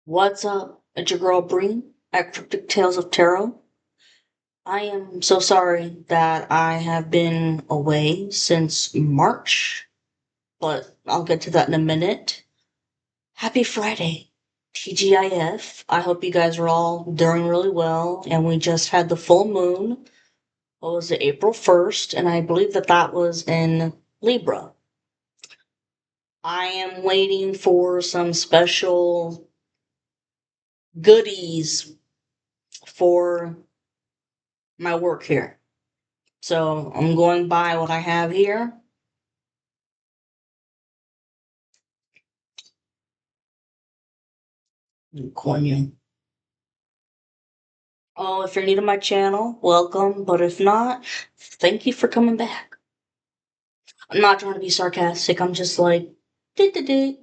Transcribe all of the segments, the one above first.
What's up? It's your girl Bree at Cryptic Tales of Tarot. I am so sorry that I have been away since March, but I'll get to that in a minute. Happy Friday, TGIF. I hope you guys are all doing really well, and we just had the full moon. What was it, April 1st? And I believe that was in Libra. I am waiting for some special goodies for my work here. So I'm going by what I have here. Coin you. Oh, if you're new to my channel, welcome. But if not, thank you for coming back. I'm not trying to be sarcastic. I'm just like, did.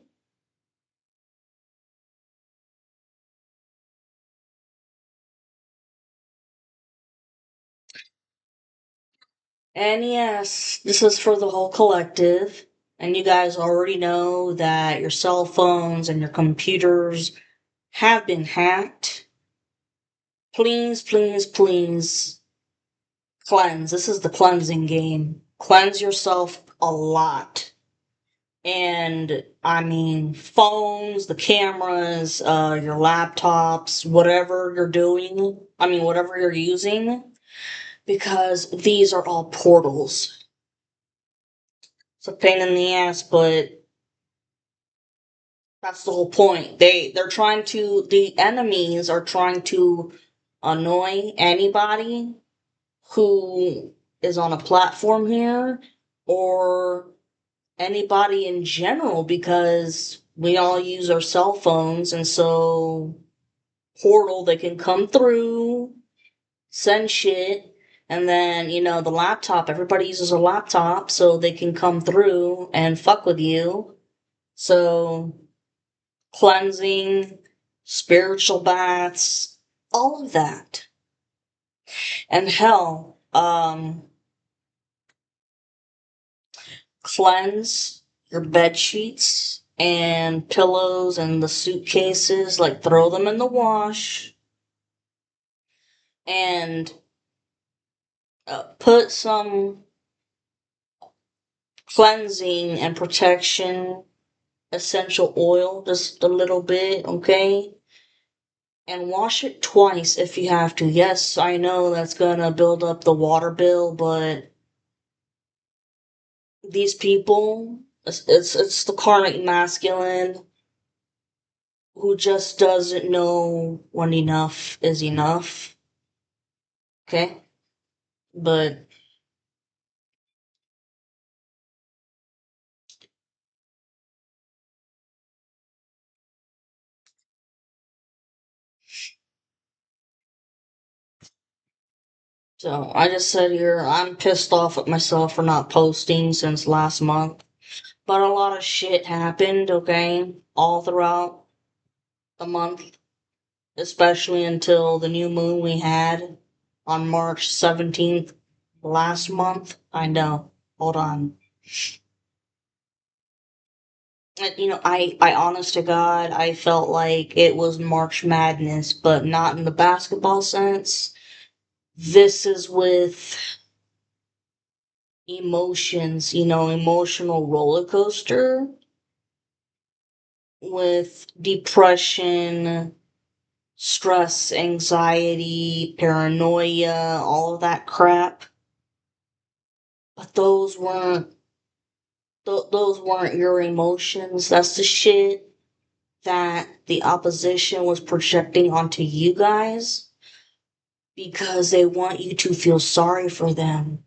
And yes, this is for the whole collective. And you guys already know that your cell phones and your computers have been hacked. Please, please, please cleanse. This is the cleansing game. Cleanse yourself a lot. And I mean, phones, the cameras, your laptops, whatever you're doing, whatever you're using, because these are all portals. It's a pain in the ass, but that's the whole point. The enemies are trying to annoy anybody who is on a platform here or anybody in general because we all use our cell phones, and so portal they can come through, send shit, and then the laptop, everybody uses a laptop so they can come through and fuck with you. So cleansing, spiritual baths, all of that. And hell, cleanse your bed sheets and pillows and the suitcases, like throw them in the wash and put some cleansing and protection essential oil, just a little bit, okay? And wash it twice if you have to. Yes, I know that's gonna build up the water bill, but these people, it's the karmic masculine who just doesn't know when enough is enough. Okay? But so I just said here, I'm pissed off at myself for not posting since last month. But a lot of shit happened, okay? All throughout the month, especially until the new moon we had on March 17th last month. I know. Hold on. I honest to God, I felt like it was March Madness, but not in the basketball sense. This is with emotions, emotional roller coaster with depression, stress, anxiety, paranoia, all of that crap. But those weren't your emotions. That's the shit that the opposition was projecting onto you guys because they want you to feel sorry for them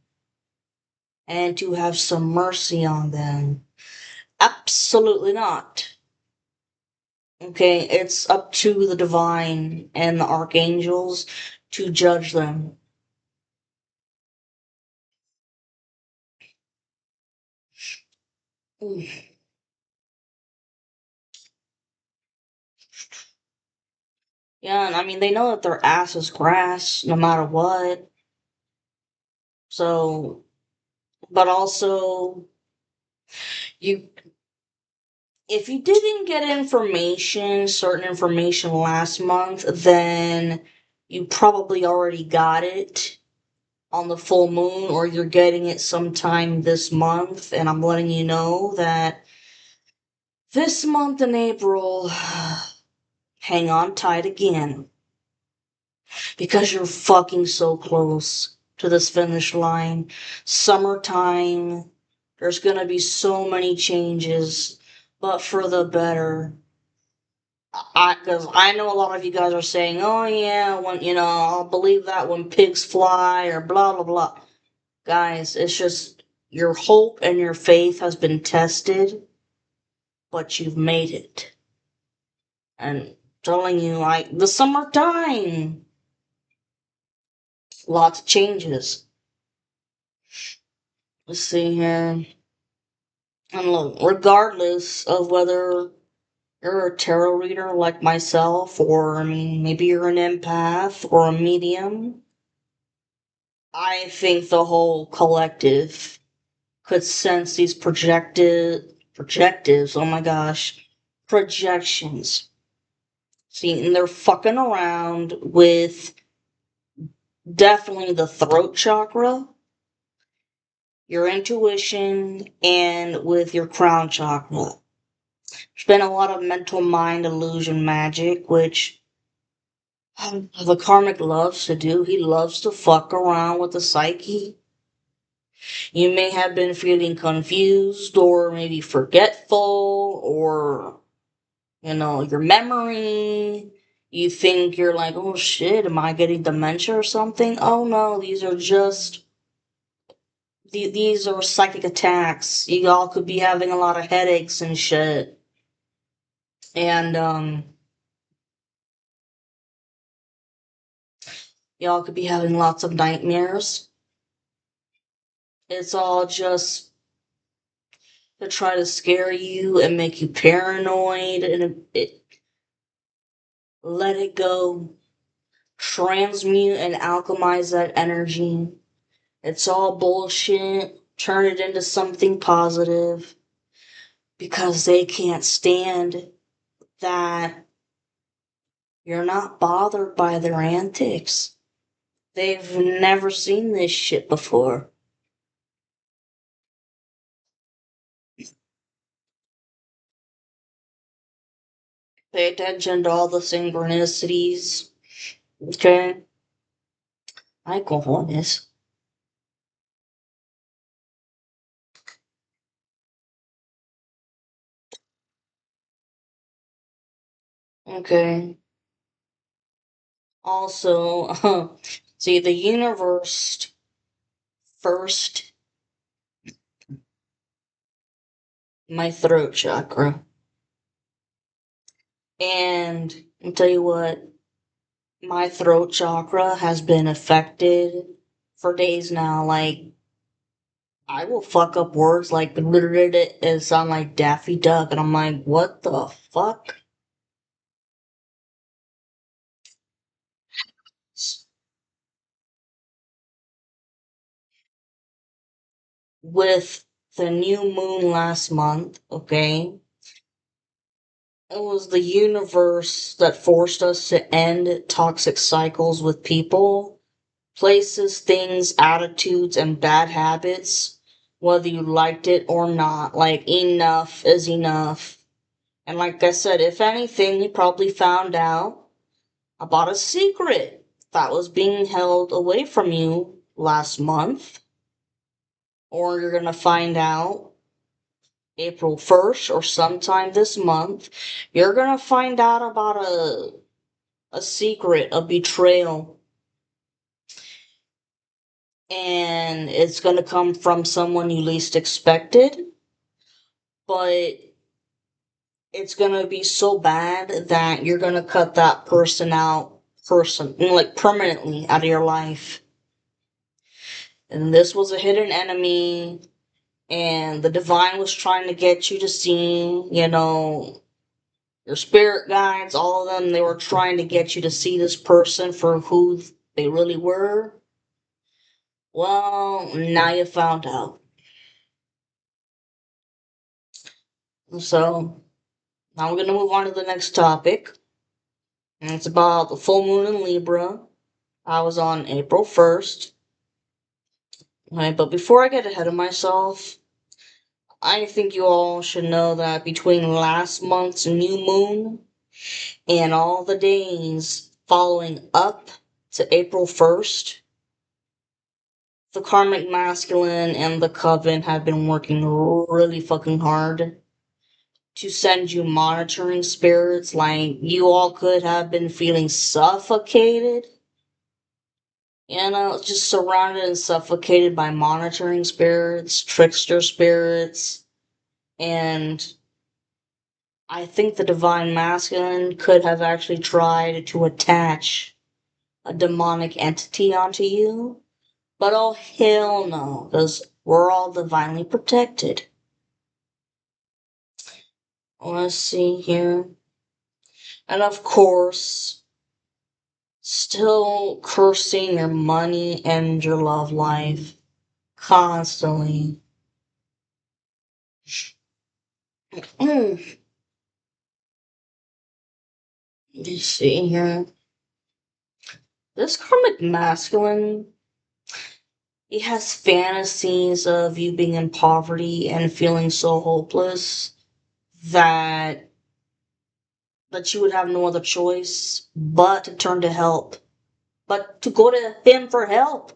and to have some mercy on them. Absolutely not. Okay, it's up to the divine and the archangels to judge them. Yeah, and they know that their ass is grass no matter what. So, but also, you, if you didn't get certain information last month, then you probably already got it on the full moon, or you're getting it sometime this month. And I'm letting you know that this month in April, hang on tight again, because you're fucking so close to this finish line. Summertime, there's gonna be so many changes, but for the better. Because I know a lot of you guys are saying, oh yeah, when, I'll believe that when pigs fly, or blah, blah, blah. Guys, it's just your hope and your faith has been tested, but you've made it. And telling you, like, the summertime, lots of changes. Let's see here. And look, regardless of whether you're a tarot reader like myself, or, I mean, maybe you're an empath or a medium, I think the whole collective could sense these projectives, oh my gosh, projections. See, and they're fucking around with definitely the throat chakra, your intuition, and with your crown chakra. There's been a lot of mental mind illusion magic, which the karmic loves to do. He loves to fuck around with the psyche. You may have been feeling confused, or maybe forgetful, or, your memory. You think you're like, oh shit, am I getting dementia or something? Oh no, these are psychic attacks. You all could be having a lot of headaches and shit. And, y'all could be having lots of nightmares. It's all just to try to scare you and make you paranoid, and let it go. Transmute and alchemize that energy. It's all bullshit. Turn it into something positive, because they can't stand that you're not bothered by their antics. They've never seen this shit before. Pay attention to all the synchronicities. Okay? Ay, cojones. Okay. Also, see, the universe first, my throat chakra. And I'll tell you what, my throat chakra has been affected for days now. Like, I will fuck up words like and sound like Daffy Duck, and I'm like, what the fuck? With the new moon last month, okay? It was the universe that forced us to end toxic cycles with people, places, things, attitudes, and bad habits, whether you liked it or not. Like, enough is enough. And like I said, if anything, you probably found out about a secret that was being held away from you last month. Or you're gonna find out April 1st or sometime this month. You're gonna find out about a secret, a betrayal. And it's gonna come from someone you least expected. But it's gonna be so bad that you're gonna cut that like permanently out of your life. And this was a hidden enemy, and the divine was trying to get you to see, your spirit guides, all of them, they were trying to get you to see this person for who they really were. Well, now you found out. So, Now we're gonna move on to the next topic. And it's about the full moon in Libra. I was on April 1st. Right, but before I get ahead of myself, I think you all should know that between last month's new moon and all the days following up to April 1st, the karmic masculine and the coven have been working really fucking hard to send you monitoring spirits. Like, you all could have been feeling suffocated, just surrounded and suffocated by monitoring spirits, trickster spirits, and I think the divine masculine could have actually tried to attach a demonic entity onto you. But oh hell no, because we're all divinely protected. Let's see here. And of course, still cursing your money and your love life constantly. Let's see here. This karmic masculine, he has fantasies of you being in poverty and feeling so hopeless that you would have no other choice but to turn to help, but to go to him for help.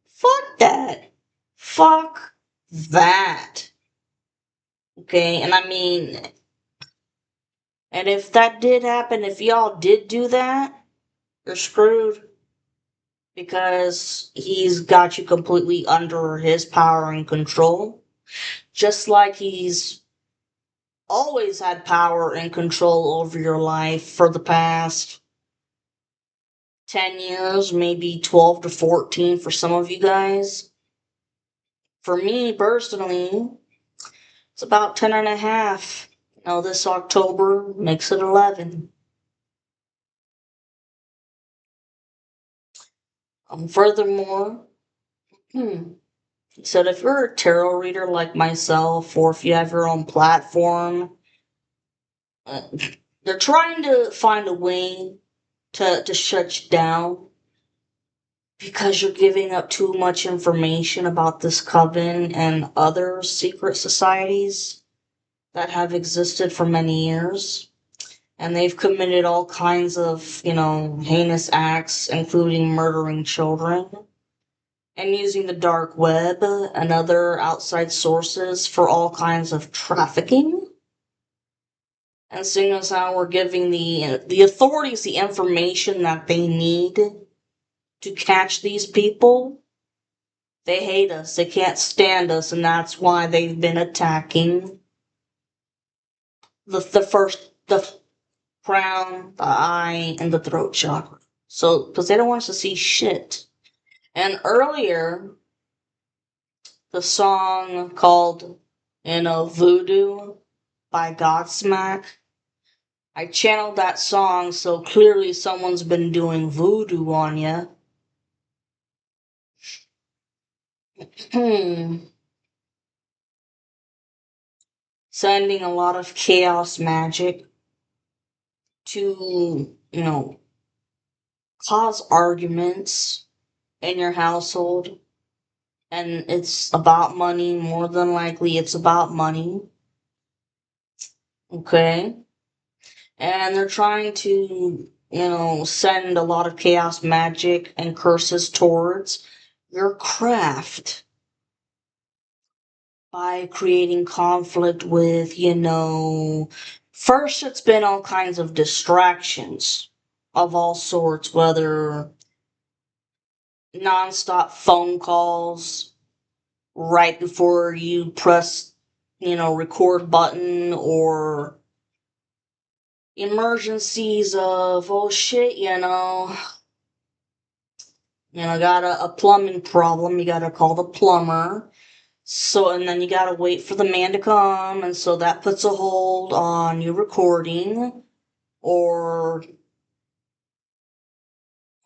Fuck that. Fuck that. Okay, and I mean, and if that did happen, if y'all did do that, you're screwed because he's got you completely under his power and control. Just like he's always had power and control over your life for the past 10 years, maybe 12 to 14 for some of you guys. For me personally, it's about 10 and a half. This October makes it 11. Furthermore, so if you're a tarot reader like myself, or if you have your own platform, uh, they're trying to find a way to shut you down because you're giving up too much information about this coven and other secret societies that have existed for many years. And they've committed all kinds of, heinous acts, including murdering children and using the dark web and other outside sources for all kinds of trafficking. And seeing as how we're giving the authorities the information that they need to catch these people, they hate us, they can't stand us, and that's why they've been attacking the crown, the eye, and the throat chakra. So, because they don't want us to see shit. And earlier, the song called, Voodoo by Godsmack, I channeled that song, so clearly someone's been doing voodoo on ya. Sending a lot of chaos magic to, cause arguments in your household. And it's about money. More than likely, it's about money. Okay? And they're trying to, send a lot of chaos magic and curses towards your craft by creating conflict with, first it's been all kinds of distractions of all sorts, whether nonstop phone calls right before you press, record button, or emergencies of, oh shit, got a plumbing problem, you gotta call the plumber. So, and then you gotta wait for the man to come, and so that puts a hold on you recording, or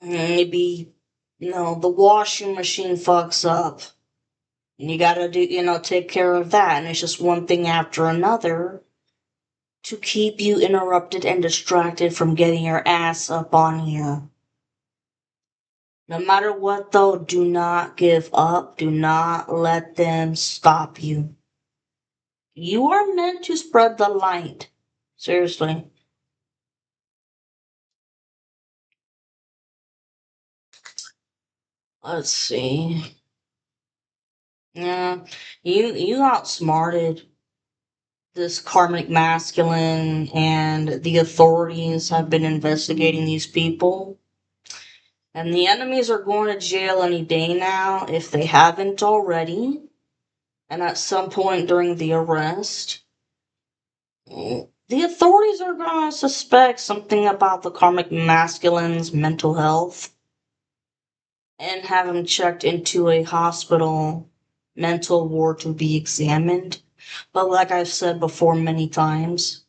maybe, the washing machine fucks up, and you gotta do, take care of that, and it's just one thing after another. to keep you interrupted and distracted from getting your ass up on here. No matter what, though, do not give up. Do not let them stop you. You are meant to spread the light. Seriously. Let's see. Yeah, you outsmarted this karmic masculine, and the authorities have been investigating these people. And the enemies are going to jail any day now if they haven't already. And at some point during the arrest, the authorities are going to suspect something about the karmic masculine's mental health and have him checked into a hospital mental ward to be examined. But like I've said before many times,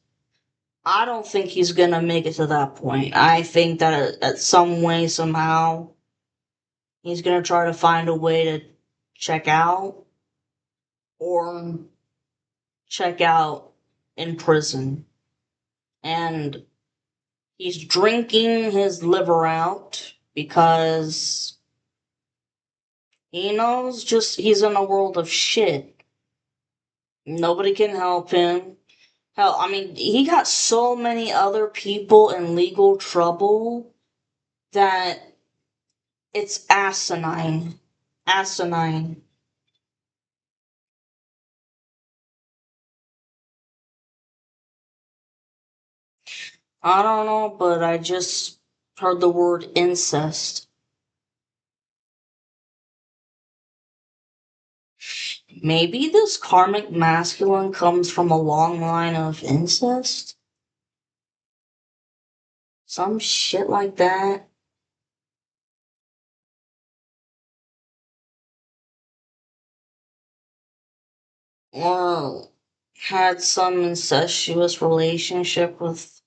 I don't think he's gonna make it to that point. I think that at some way, somehow, he's gonna try to find a way to check out or check out in prison. And he's drinking his liver out because he knows just he's in a world of shit. Nobody can help him. Hell, I mean, he got so many other people in legal trouble that it's asinine. Asinine. I don't know, but I just heard the word incest. Maybe this karmic masculine comes from a long line of incest? Some shit like that? Or had some incestuous relationship with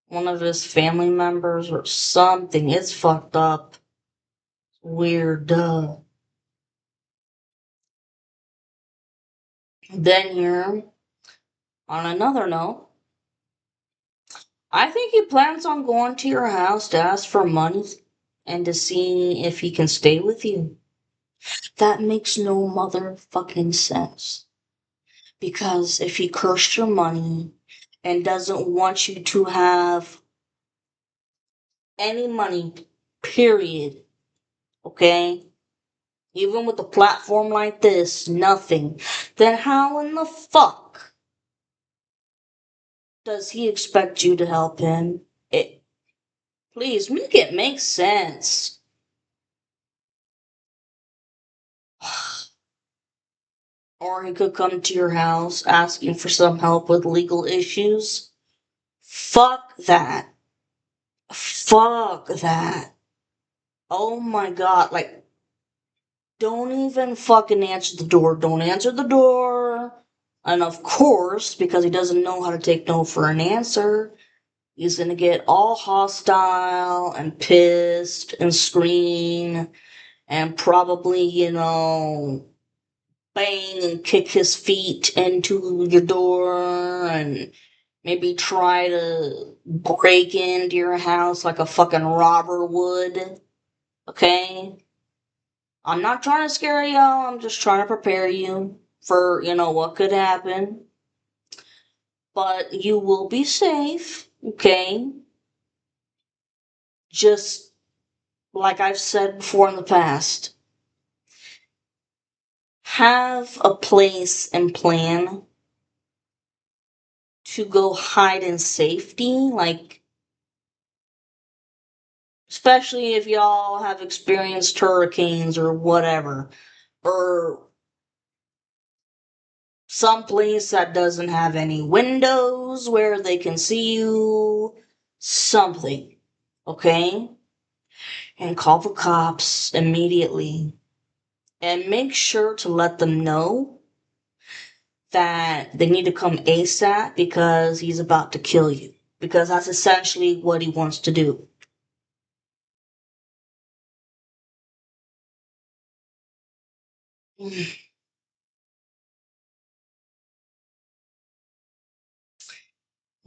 one of his family members or something. It's fucked up. Weird. Then here, on another note, I think he plans on going to your house to ask for money and to see if he can stay with you. That makes no motherfucking sense. Because if he cursed your money and doesn't want you to have any money, period, okay? Even with a platform like this, nothing, then how in the fuck does he expect you to help him? Please make it make sense. Or he could come to your house asking for some help with legal issues. Fuck that. Fuck that. Oh my god, like, don't even fucking answer the door. Don't answer the door. And of course, because he doesn't know how to take no for an answer, he's gonna get all hostile and pissed and scream and probably, bang and kick his feet into your door and maybe try to break into your house like a fucking robber would. Okay? I'm not trying to scare y'all, I'm just trying to prepare you for, what could happen. But you will be safe, okay? Just like I've said before in the past, have a place and plan to go hide in safety, like, especially if y'all have experienced hurricanes or whatever, or someplace that doesn't have any windows where they can see you, something, okay? And call the cops immediately. And make sure to let them know that they need to come ASAP because he's about to kill you. Because that's essentially what he wants to do.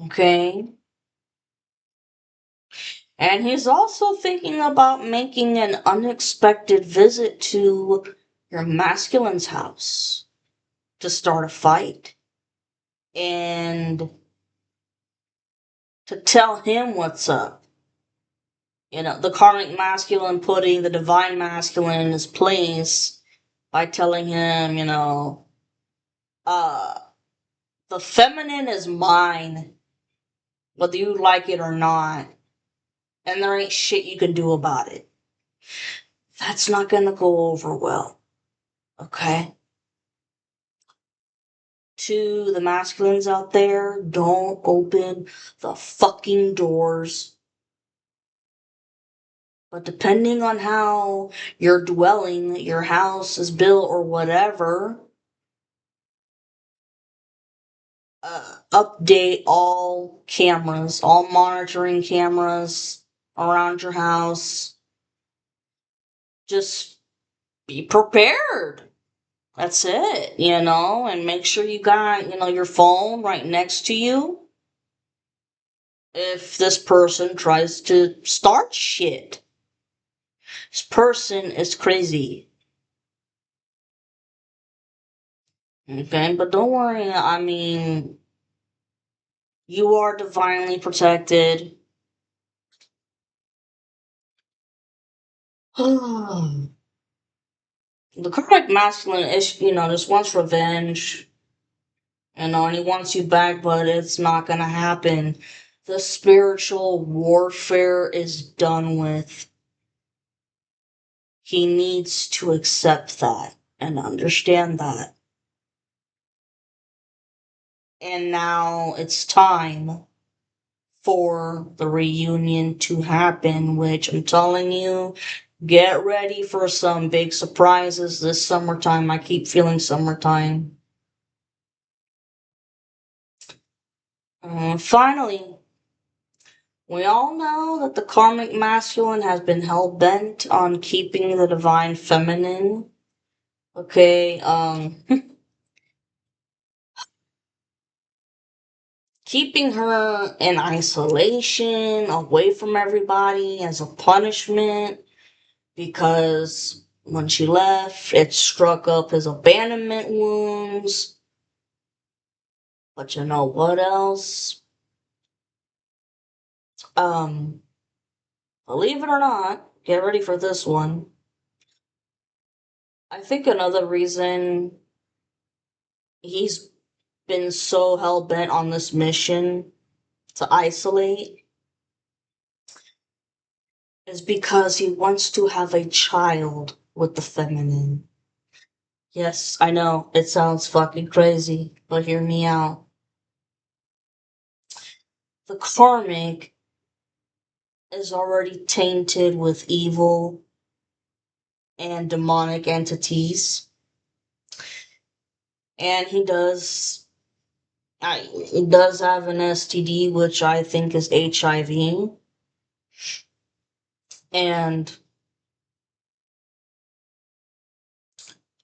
Okay? And he's also thinking about making an unexpected visit to your masculine's house to start a fight and to tell him what's up. The karmic masculine putting the divine masculine in his place by telling him, uh, the feminine is mine, whether you like it or not, and there ain't shit you can do about it. That's not gonna go over well, okay? To the masculines out there, don't open the fucking doors. But depending on how your dwelling, your house is built or whatever, update all cameras, all monitoring cameras around your house. Just be prepared. That's it, and make sure you got, your phone right next to you if this person tries to start shit. This person is crazy. Okay, but don't worry, I mean, you are divinely protected. The correct masculine is, just wants revenge, and he wants you back, but it's not gonna happen. The spiritual warfare is done with. He needs to accept that and understand that. And now it's time for the reunion to happen, which I'm telling you, get ready for some big surprises this summertime. I keep feeling summertime. Finally, we all know that the karmic masculine has been hell bent on keeping the divine feminine. Okay, keeping her in isolation, away from everybody as a punishment, because when she left, it struck up his abandonment wounds. But you know what else? Um, Believe it or not, get ready for this one. I think another reason he's been so hell bent on this mission to isolate is because he wants to have a child with the feminine. Yes, I know, it sounds fucking crazy, but hear me out. The karmic is already tainted with evil and demonic entities, and he does have an STD, which I think is HIV, and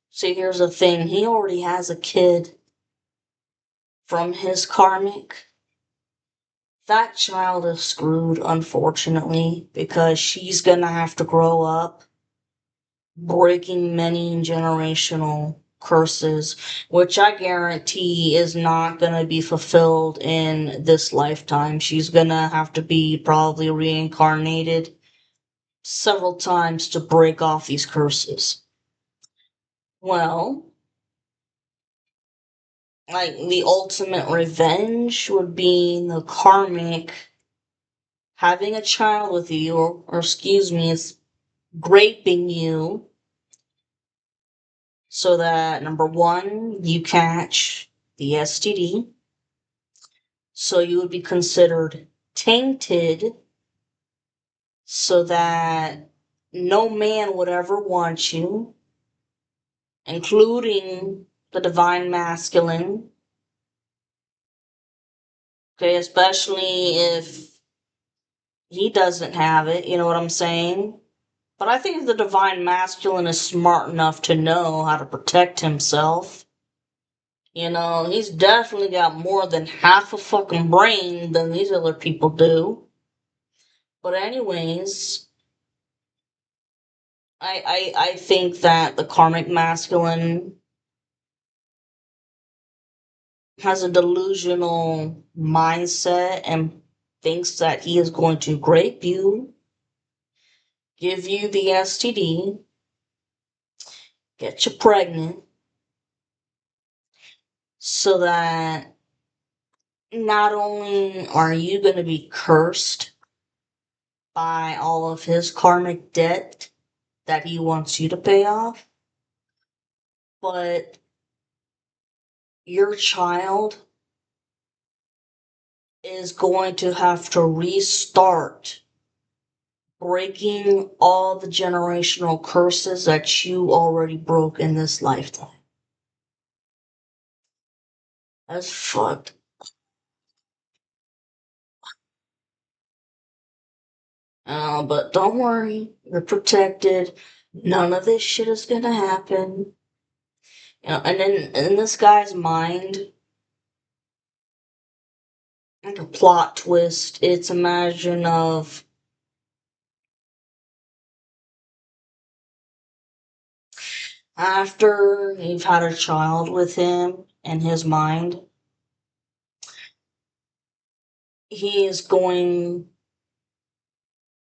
see, here's the thing, he already has a kid from his karmic. That child is screwed, unfortunately, because she's gonna have to grow up breaking many generational curses, which I guarantee is not gonna be fulfilled in this lifetime. She's gonna have to be probably reincarnated several times to break off these curses. Well, like the ultimate revenge would be the karmic having a child with you, or excuse me, it's raping you so that number one, you catch the STD, so you would be considered tainted, so that no man would ever want you, including the divine masculine. Okay, especially if he doesn't have it, you know what I'm saying? But I think the divine masculine is smart enough to know how to protect himself. He's definitely got more than half a fucking brain than these other people do. But anyways, I think that the karmic masculine has a delusional mindset and thinks that he is going to grape you, give you the STD, get you pregnant, so that not only are you going to be cursed by all of his karmic debt that he wants you to pay off, but your child is going to have to restart breaking all the generational curses that you already broke in this lifetime. That's fucked. But don't worry, you're protected. None of this shit is gonna happen. And in this guy's mind, like a plot twist, it's imagine of after you've had a child with him in his mind, he is going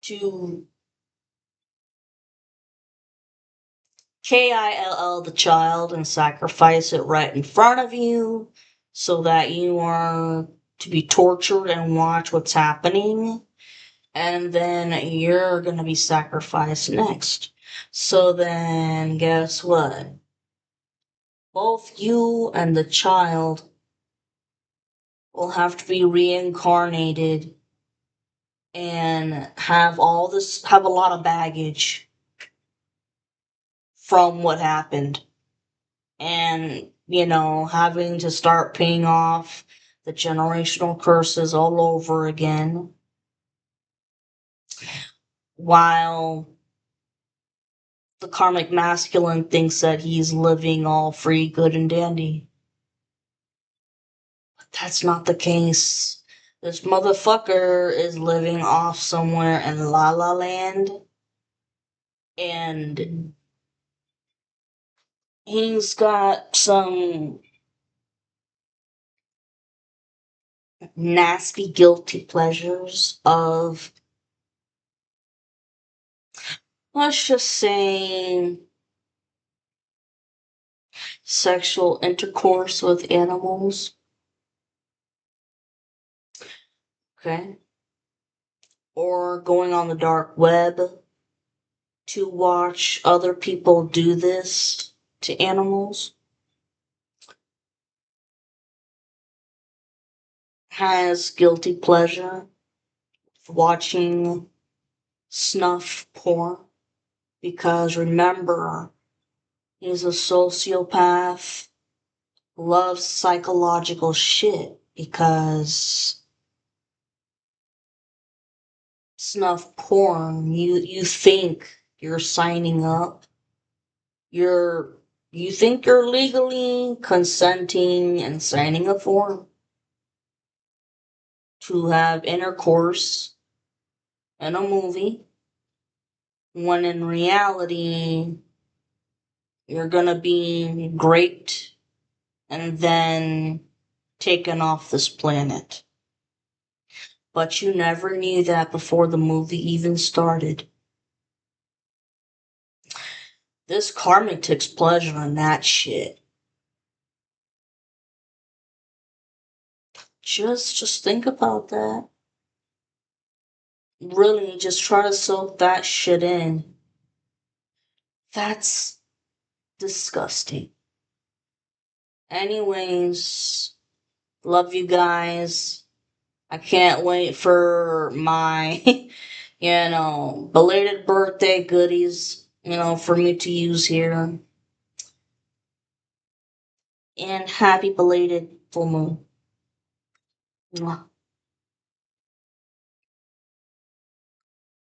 to kill the child and sacrifice it right in front of you so that you are to be tortured and watch what's happening. And then you're gonna be sacrificed next. So then, guess what? Both you and the child will have to be reincarnated and have a lot of baggage from what happened. And, having to start paying off the generational curses all over again while the karmic masculine thinks that he's living all free, good, and dandy. But that's not the case. This motherfucker is living off somewhere in La La Land, and he's got some nasty, guilty pleasures of, let's just say, sexual intercourse with animals. Okay. Or going on the dark web to watch other people do this to animals. Has guilty pleasure watching snuff porn. Because remember, he's a sociopath, loves psychological shit. Because snuff porn, you think you're signing up, you're you think you're legally consenting and signing a form to have intercourse in a movie, when in reality you're gonna be raped and then taken off this planet. But you never knew that before the movie even started. This karmic takes pleasure in that shit. Just think about that. Really, just try to soak that shit in. That's disgusting. Anyways, love you guys. I can't wait for my, belated birthday goodies, for me to use here. And happy belated full moon. Mwah.